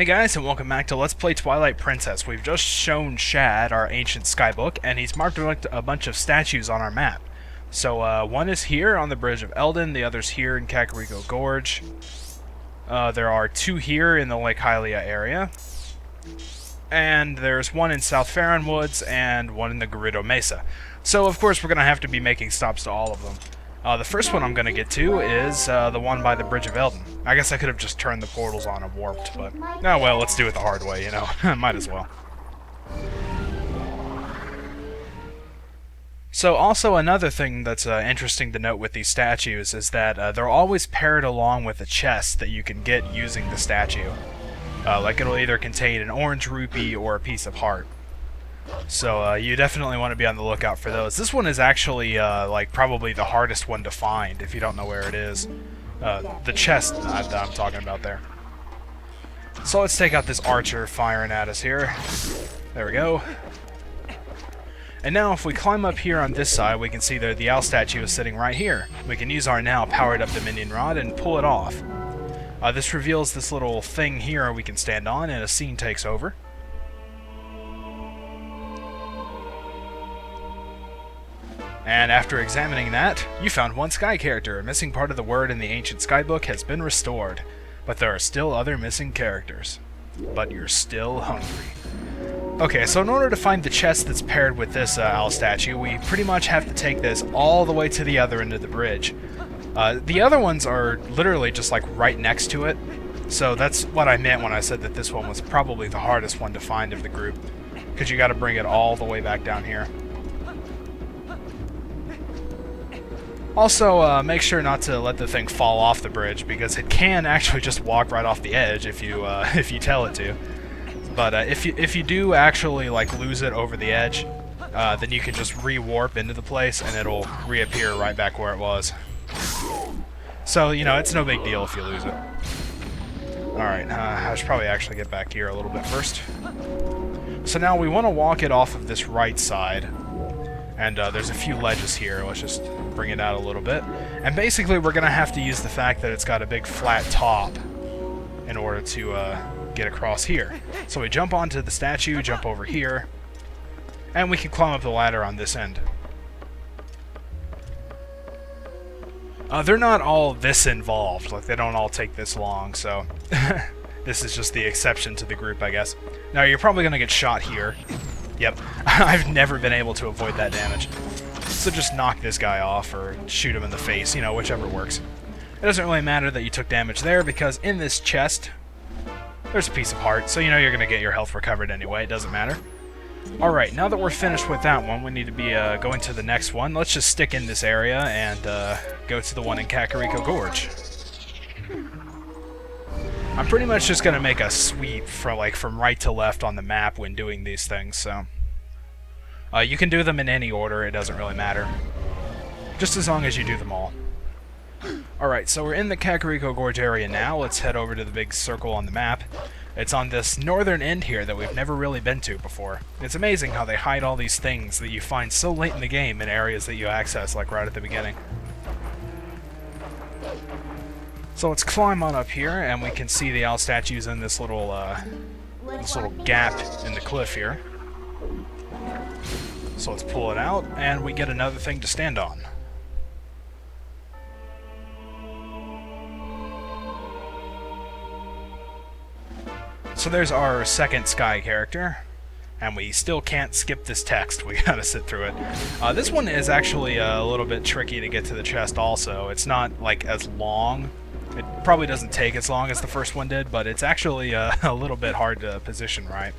Hey guys, and welcome back to Let's Play Twilight Princess. We've just shown Shad our ancient skybook, and he's marked a bunch of statues on our map. So one is here on the bridge of Eldon, the other's here in Kakariko Gorge. There are two here in the Lake Hylia area. And there's one in South Faron Woods, and one in the Gerudo Mesa. So of course we're going to have to be making stops to all of them. The first one I'm going to get to is the one by the Bridge of Eldon. I guess I could have just turned the portals on and warped, but... oh well, let's do it the hard way, you know. Might as well. So also another thing that's interesting to note with these statues is that they're always paired along with a chest that you can get using the statue. Like it'll either contain an orange rupee or a piece of heart. So you definitely want to be on the lookout for those. This one is actually like probably the hardest one to find if you don't know where it is. The chest that I'm talking about there. So let's take out this archer firing at us here. There we go. And now if we climb up here on this side, we can see that the owl statue is sitting right here. We can use our now powered up Dominion Rod and pull it off. This reveals this little thing here we can stand on, and a scene takes over. And after examining that, you found one sky character. A missing part of the word in the ancient skybook has been restored. But there are still other missing characters. But you're still hungry. Okay, so in order to find the chest that's paired with this owl statue, we pretty much have to take this all the way to the other end of the bridge. The other ones are literally just like right next to it. So that's what I meant when I said that this one was probably the hardest one to find of the group. Because you gotta bring it all the way back down here. Also, make sure not to let the thing fall off the bridge, because it can actually just walk right off the edge if you if you tell it to. But if you do actually like lose it over the edge, then you can just re-warp into the place and it'll reappear right back where it was. So you know it's no big deal if you lose it. All right, I should probably actually get back here a little bit first. So now we want to walk it off of this right side. And there's a few ledges here. Let's just bring it out a little bit. And basically we're going to have to use the fact that it's got a big flat top in order to get across here. So we jump onto the statue, jump over here, and we can climb up the ladder on this end. They're not all this involved. Like, they don't all take this long, so... this is just the exception to the group, I guess. Now, you're probably going to get shot here. Yep, I've never been able to avoid that damage. So just knock this guy off or shoot him in the face, you know, whichever works. It doesn't really matter that you took damage there because in this chest, there's a piece of heart, so you know you're going to get your health recovered anyway, it doesn't matter. Alright, now that we're finished with that one, we need to be going to the next one. Let's just stick in this area and go to the one in Kakariko Gorge. I'm pretty much just going to make a sweep from right to left on the map when doing these things, so... you can do them in any order, it doesn't really matter. Just as long as you do them all. Alright, so we're in the Kakariko Gorge area now. Let's head over to the big circle on the map. It's on this northern end here that we've never really been to before. It's amazing how they hide all these things that you find so late in the game in areas that you access, like right at the beginning. So let's climb on up here, and we can see the owl statues in this little gap in the cliff here. So let's pull it out, and we get another thing to stand on. So there's our second sky character, and we still can't skip this text. We gotta sit through it. This one is actually a little bit tricky to get to the chest also. It's not like as long. It probably doesn't take as long as the first one did, but it's actually a little bit hard to position right.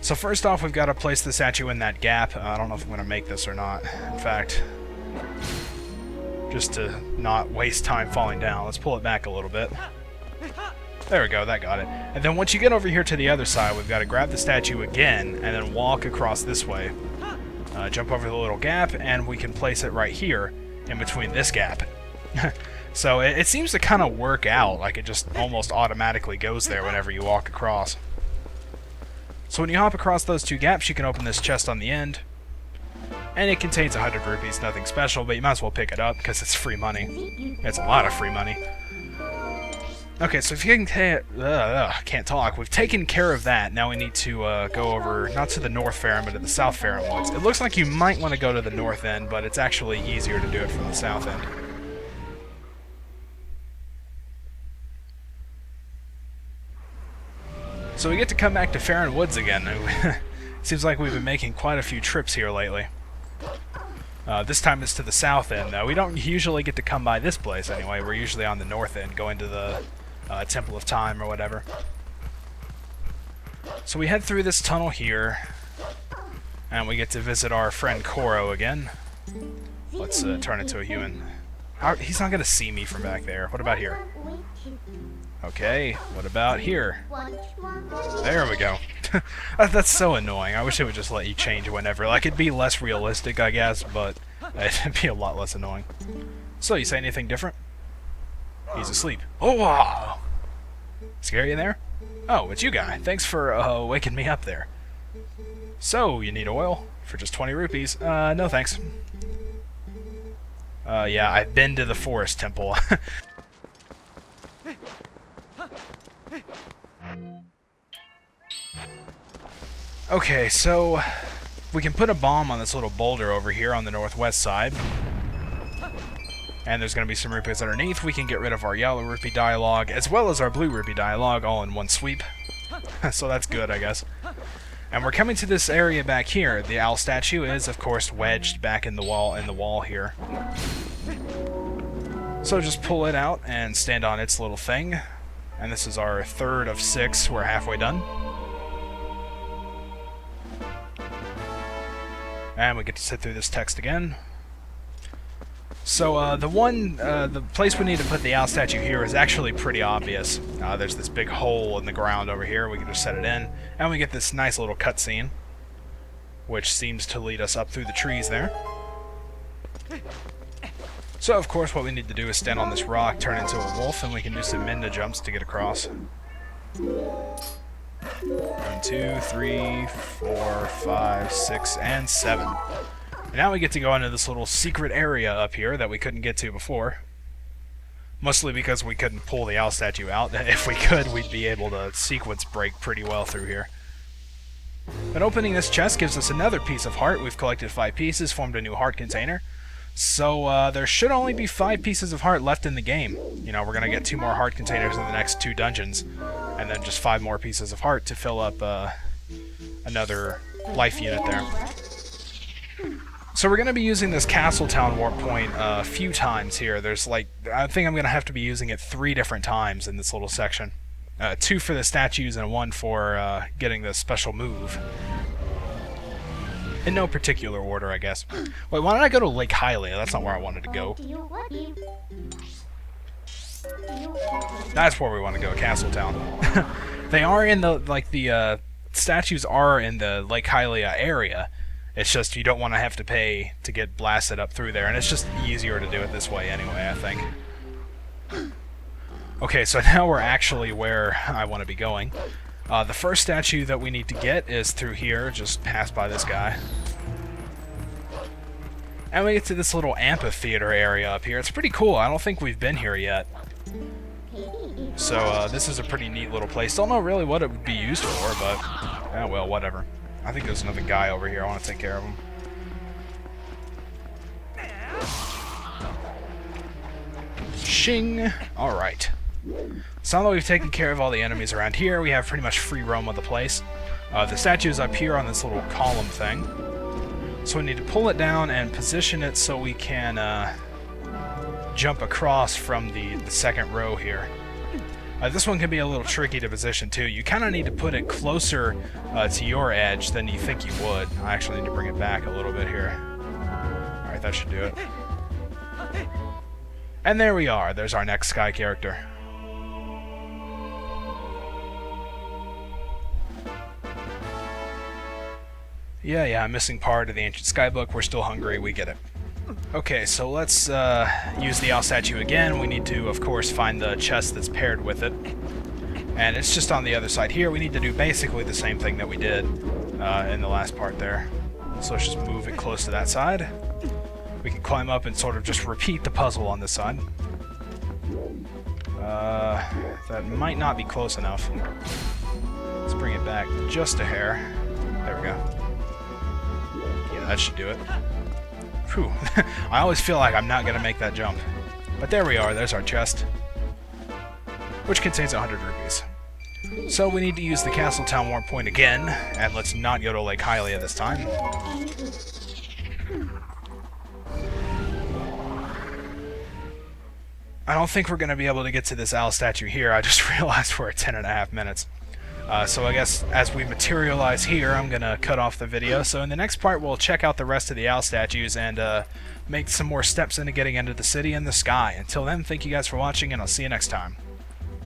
So first off, we've got to place the statue in that gap. I don't know if I'm going to make this or not. In fact, just to not waste time falling down, let's pull it back a little bit. There we go, that got it. And then once you get over here to the other side, we've got to grab the statue again and then walk across this way. Jump over the little gap, and we can place it right here in between this gap. So it seems to kind of work out, like it just almost automatically goes there whenever you walk across. So when you hop across those two gaps, you can open this chest on the end. And it contains 100 rupees, nothing special, but you might as well pick it up because it's free money. It's a lot of free money. Okay, so if you can't talk. We've taken care of that. Now we need to go over, not to the North Faron, but to the South Faron Woods. It looks like you might want to go to the north end, but it's actually easier to do it from the south end. So we get to come back to Faron Woods again. Seems like we've been making quite a few trips here lately. This time it's to the south end, though. We don't usually get to come by this place anyway. We're usually on the north end, going to the Temple of Time or whatever. So we head through this tunnel here, and we get to visit our friend Koro again. Let's turn into a human. He's not going to see me from back there. What about here? Okay, what about here? There we go. That's so annoying. I wish it would just let you change whenever. Like, it'd be less realistic, I guess, but it'd be a lot less annoying. So, you say anything different? He's asleep. Oh, wow! Scary in there? Oh, it's you guy. Thanks for waking me up there. So, you need oil? For just 20 rupees? No thanks. Yeah, I've been to the Forest Temple. Okay, so we can put a bomb on this little boulder over here on the northwest side. And there's going to be some rupees underneath. We can get rid of our yellow rupee dialogue, as well as our blue rupee dialogue, all in one sweep. So that's good, I guess. And we're coming to this area back here. The owl statue is, of course, wedged back in the wall here. So just pull it out and stand on its little thing. And this is our third of 6. We're halfway done. And we get to sit through this text again. So the place we need to put the owl statue here is actually pretty obvious. There's this big hole in the ground over here. We can just set it in, and we get this nice little cutscene, which seems to lead us up through the trees there. So of course, what we need to do is stand on this rock, turn into a wolf, and we can do some ninja jumps to get across. 1, 2, 3, 4, 5, 6, and 7. And now we get to go into this little secret area up here that we couldn't get to before. Mostly because we couldn't pull the owl statue out. If we could, we'd be able to sequence break pretty well through here. But opening this chest gives us another piece of heart. We've collected 5 pieces, formed a new heart container. So there should only be 5 pieces of heart left in the game. You know, we're going to get 2 more heart containers in the next 2 dungeons. And then just 5 more pieces of heart to fill up another life unit there. So we're going to be using this Castletown warp point a few times here. There's like, I think I'm going to have to be using it 3 different times in this little section. 2 for the statues and 1 for getting the special move. In no particular order, I guess. Wait, why did I go to Lake Hylia? That's not where I wanted to go. That's where we want to go, Castletown. They are in the, like, the statues are in the Lake Hylia area. It's just you don't want to have to pay to get blasted up through there, and it's just easier to do it this way anyway, I think. Okay, so now we're actually where I want to be going. The first statue that we need to get is through here, just pass by this guy. And we get to this little amphitheater area up here. It's pretty cool. I don't think we've been here yet. So this is a pretty neat little place. Don't know really what it would be used for, but well, whatever. I think there's another guy over here. I want to take care of him. Shing! Alright. So now that we've taken care of all the enemies around here, we have pretty much free roam of the place. The statue is up here on this little column thing. So we need to pull it down and position it so we can jump across from the second row here. This one can be a little tricky to position too. You kind of need to put it closer to your edge than you think you would. I actually need to bring it back a little bit here. Alright, that should do it. And there we are. There's our next Sky character. Yeah, I'm missing part of the Ancient Sky book. We're still hungry. We get it. Okay, so let's use the owl statue again. We need to, of course, find the chest that's paired with it. And it's just on the other side here. We need to do basically the same thing that we did in the last part there. So let's just move it close to that side. We can climb up and sort of just repeat the puzzle on this side. That might not be close enough. Let's bring it back just a hair. There we go. Yeah, that should do it. Whew. I always feel like I'm not going to make that jump. But there we are, there's our chest. Which contains 100 rupees. So we need to use the Castle Town Warp Point again, and let's not go to Lake Hylia this time. I don't think we're going to be able to get to this owl statue here. I just realized we're at 10.5 minutes. So I guess as we materialize here, I'm going to cut off the video. So in the next part, we'll check out the rest of the owl statues and make some more steps into getting into the city and the sky. Until then, thank you guys for watching, and I'll see you next time.